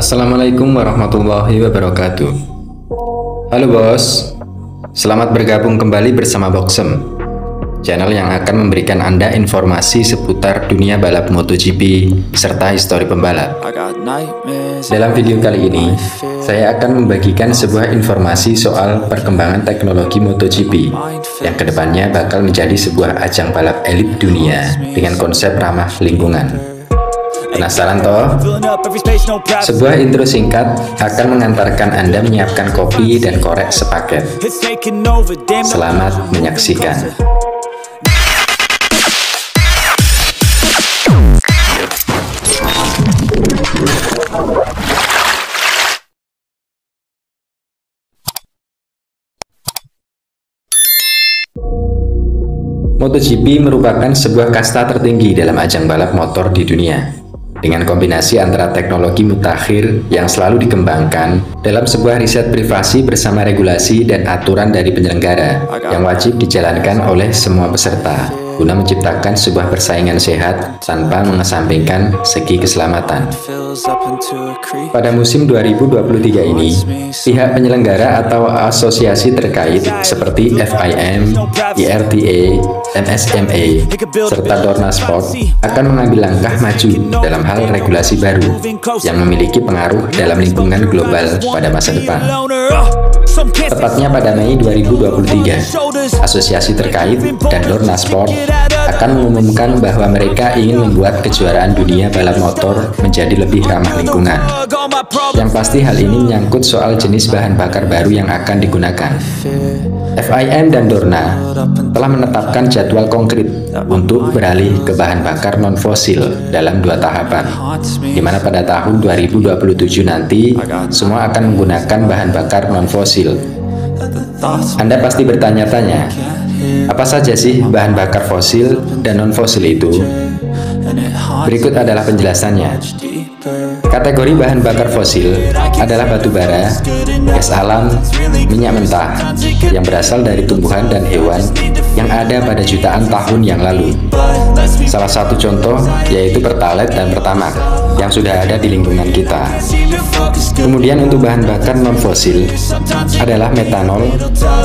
Assalamualaikum warahmatullahi wabarakatuh. Halo bos, selamat bergabung kembali bersama Boxem, channel yang akan memberikan Anda informasi seputar dunia balap MotoGP serta histori pembalap. Dalam video kali ini, saya akan membagikan sebuah informasi soal perkembangan teknologi MotoGP yang kedepannya bakal menjadi sebuah ajang balap elit dunia dengan konsep ramah lingkungan. Penasaran toh? Sebuah intro singkat akan mengantarkan Anda menyiapkan kopi dan korek sepaket. Selamat menyaksikan. MotoGP merupakan sebuah kasta tertinggi dalam ajang balap motor di dunia. Dengan kombinasi antara teknologi mutakhir yang selalu dikembangkan dalam sebuah riset privasi bersama regulasi dan aturan dari penyelenggara yang wajib dijalankan oleh semua peserta guna menciptakan sebuah persaingan sehat tanpa mengesampingkan segi keselamatan. Pada musim 2023 ini, pihak penyelenggara atau asosiasi terkait seperti FIM, IRTA, MSMA, serta Dorna Sport akan mengambil langkah maju dalam hal regulasi baru yang memiliki pengaruh dalam lingkungan global pada masa depan. Tepatnya pada Mei 2023, asosiasi terkait dan Dorna Sport akan mengumumkan bahwa mereka ingin membuat kejuaraan dunia balap motor menjadi lebih ramah lingkungan. Yang pasti hal ini menyangkut soal jenis bahan bakar baru yang akan digunakan. FIM dan Dorna telah menetapkan jadwal konkret untuk beralih ke bahan bakar non-fosil dalam 2 tahapan, di mana pada tahun 2027 nanti semua akan menggunakan bahan bakar non-fosil. Anda pasti bertanya-tanya, apa saja sih bahan bakar fosil dan non-fosil itu? Berikut adalah penjelasannya. Kategori bahan bakar fosil adalah batu bara, gas alam, minyak mentah yang berasal dari tumbuhan dan hewan yang ada pada jutaan tahun yang lalu. Salah satu contoh yaitu Pertalite dan Pertamax yang sudah ada di lingkungan kita. Kemudian untuk bahan bakar non-fosil adalah metanol,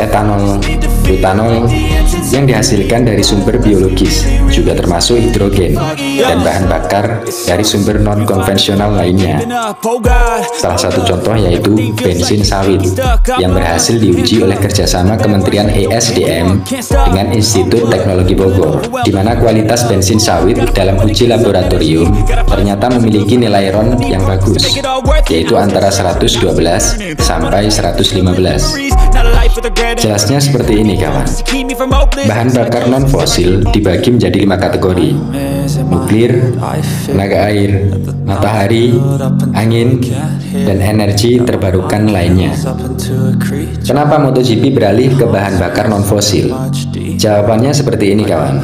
etanol, butanol yang dihasilkan dari sumber biologis, juga termasuk hidrogen, dan bahan bakar dari sumber non-konvensional lainnya. Salah satu contoh yaitu bensin sawit yang berhasil diuji oleh kerjasama Kementerian ESDM dengan Institut Teknologi Bogor, di mana kualitas bensin sawit dalam uji laboratorium ternyata memiliki nilai RON yang bagus, yaitu antara 112 sampai 115. Jelasnya seperti ini kawan. Bahan bakar non-fosil dibagi menjadi 5 kategori: nuklir, tenaga air, matahari, angin, dan energi terbarukan lainnya. Kenapa MotoGP beralih ke bahan bakar non-fosil? Jawabannya seperti ini kawan.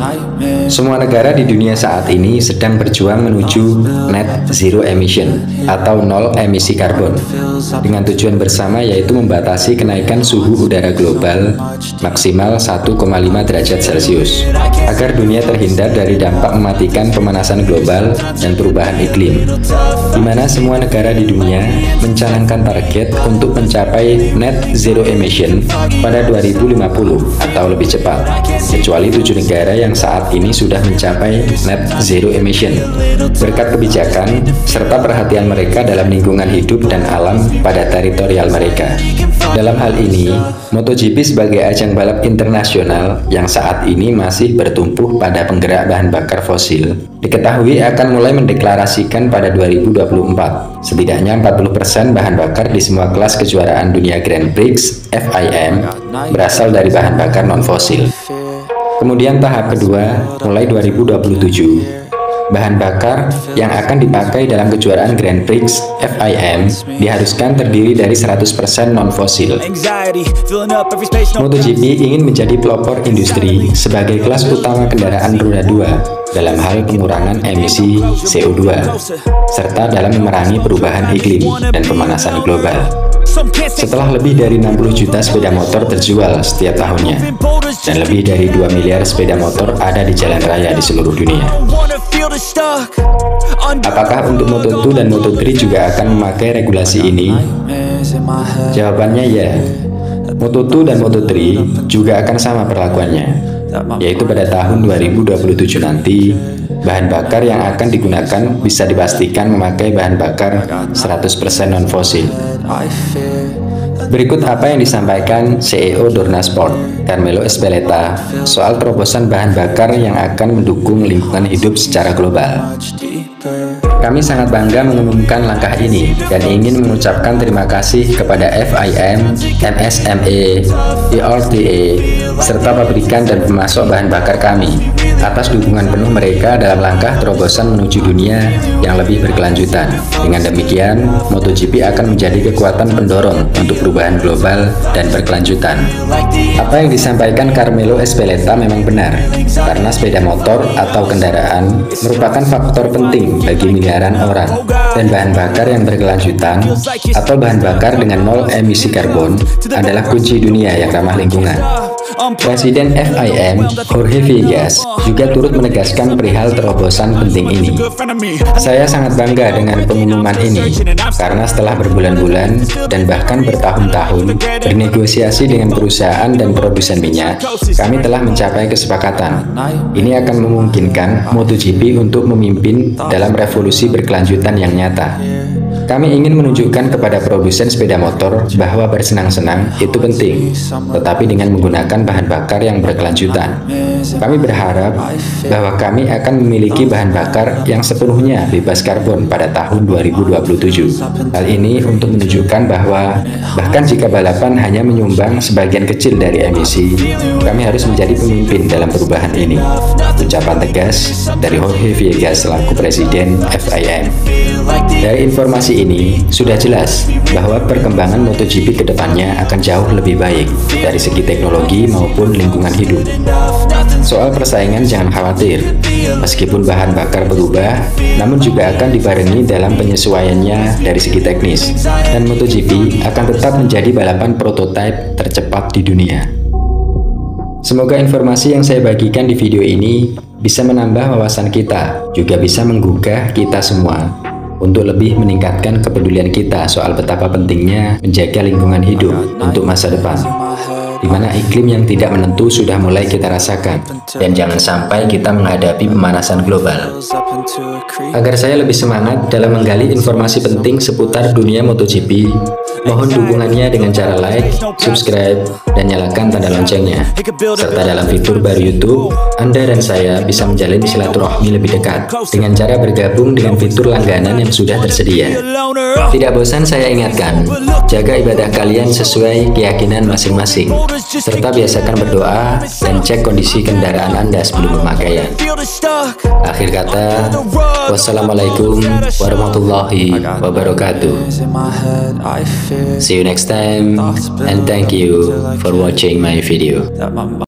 Semua negara di dunia saat ini sedang berjuang menuju net zero emission atau nol emisi karbon, dengan tujuan bersama yaitu membatasi kenaikan suhu udara global maksimal 1,5 derajat Celcius agar dunia terhindar dari dampak mematikan pemanasan global dan perubahan iklim, di mana semua negara di dunia mencanangkan target untuk mencapai net zero emission pada 2050 atau lebih cepat, kecuali 7 negara yang saat ini sudah mencapai net zero emission berkat kebijakan serta perhatian mereka dalam lingkungan hidup dan alam pada teritorial mereka. Dalam hal ini, MotoGP sebagai ajang balap internasional yang saat ini masih bertumpu pada penggerak bahan bakar fosil, diketahui akan mulai mendeklarasikan pada 2024 setidaknya 40% bahan bakar di semua kelas kejuaraan dunia Grand Prix FIM berasal dari bahan bakar non-fosil. Kemudian tahap kedua mulai 2027. Bahan bakar yang akan dipakai dalam kejuaraan Grand Prix FIM diharuskan terdiri dari 100% non-fosil. MotoGP ingin menjadi pelopor industri sebagai kelas utama kendaraan roda 2 dalam hal pengurangan emisi CO2, serta dalam memerangi perubahan iklim dan pemanasan global. Setelah lebih dari 60 juta sepeda motor terjual setiap tahunnya, dan lebih dari 2 miliar sepeda motor ada di jalan raya di seluruh dunia. Apakah untuk Moto2 dan Moto3 juga akan memakai regulasi ini? Jawabannya ya. Moto2 dan Moto3 juga akan sama perlakuannya, yaitu pada tahun 2027 nanti, bahan bakar yang akan digunakan bisa dipastikan memakai bahan bakar 100% non-fosil. Berikut apa yang disampaikan CEO Dorna Sport, Carmelo Ezpeleta, soal terobosan bahan bakar yang akan mendukung lingkungan hidup secara global. Kami sangat bangga mengumumkan langkah ini dan ingin mengucapkan terima kasih kepada FIM, MSME, IRTA, serta pabrikan dan pemasok bahan bakar kami atas dukungan penuh mereka dalam langkah terobosan menuju dunia yang lebih berkelanjutan. Dengan demikian, MotoGP akan menjadi kekuatan pendorong untuk perubahan global dan berkelanjutan. Apa yang disampaikan Carmelo Ezpeleta memang benar, karena sepeda motor atau kendaraan merupakan faktor penting bagi miliaran orang, dan bahan bakar yang berkelanjutan atau bahan bakar dengan nol emisi karbon adalah kunci dunia yang ramah lingkungan. Presiden FIM, Jorge Villegas, juga turut menegaskan perihal terobosan penting ini. Saya sangat bangga dengan pengumuman ini, karena setelah berbulan-bulan dan bahkan bertahun-tahun bernegosiasi dengan perusahaan dan produsen minyak, kami telah mencapai kesepakatan. Ini akan memungkinkan MotoGP untuk memimpin dalam revolusi berkelanjutan yang nyata. Kami ingin menunjukkan kepada produsen sepeda motor bahwa bersenang-senang itu penting, tetapi dengan menggunakan bahan bakar yang berkelanjutan. Kami berharap bahwa kami akan memiliki bahan bakar yang sepenuhnya bebas karbon pada tahun 2027. Hal ini untuk menunjukkan bahwa bahkan jika balapan hanya menyumbang sebagian kecil dari emisi, kami harus menjadi pemimpin dalam perubahan ini. Ucapan tegas dari Jorge Villegas selaku Presiden FIM. Dari informasi ini, sudah jelas bahwa perkembangan MotoGP ke depannya akan jauh lebih baik dari segi teknologi maupun lingkungan hidup. Soal persaingan jangan khawatir, meskipun bahan bakar berubah, namun juga akan dibarengi dalam penyesuaiannya dari segi teknis, dan MotoGP akan tetap menjadi balapan prototipe tercepat di dunia. Semoga informasi yang saya bagikan di video ini bisa menambah wawasan kita, juga bisa menggugah kita semua untuk lebih meningkatkan kepedulian kita soal betapa pentingnya menjaga lingkungan hidup untuk masa depan, di mana iklim yang tidak menentu sudah mulai kita rasakan, dan jangan sampai kita menghadapi pemanasan global. Agar saya lebih semangat dalam menggali informasi penting seputar dunia MotoGP, mohon dukungannya dengan cara like, subscribe, dan nyalakan tanda loncengnya. Serta dalam fitur baru YouTube, Anda dan saya bisa menjalin silaturahmi lebih dekat dengan cara bergabung dengan fitur langganan yang sudah tersedia. Tidak bosan saya ingatkan, jaga ibadah kalian sesuai keyakinan masing-masing, serta biasakan berdoa dan cek kondisi kendaraan Anda sebelum pemakaian. Akhir kata, wassalamualaikum warahmatullahi wabarakatuh. See you next time, and thank you for watching my video.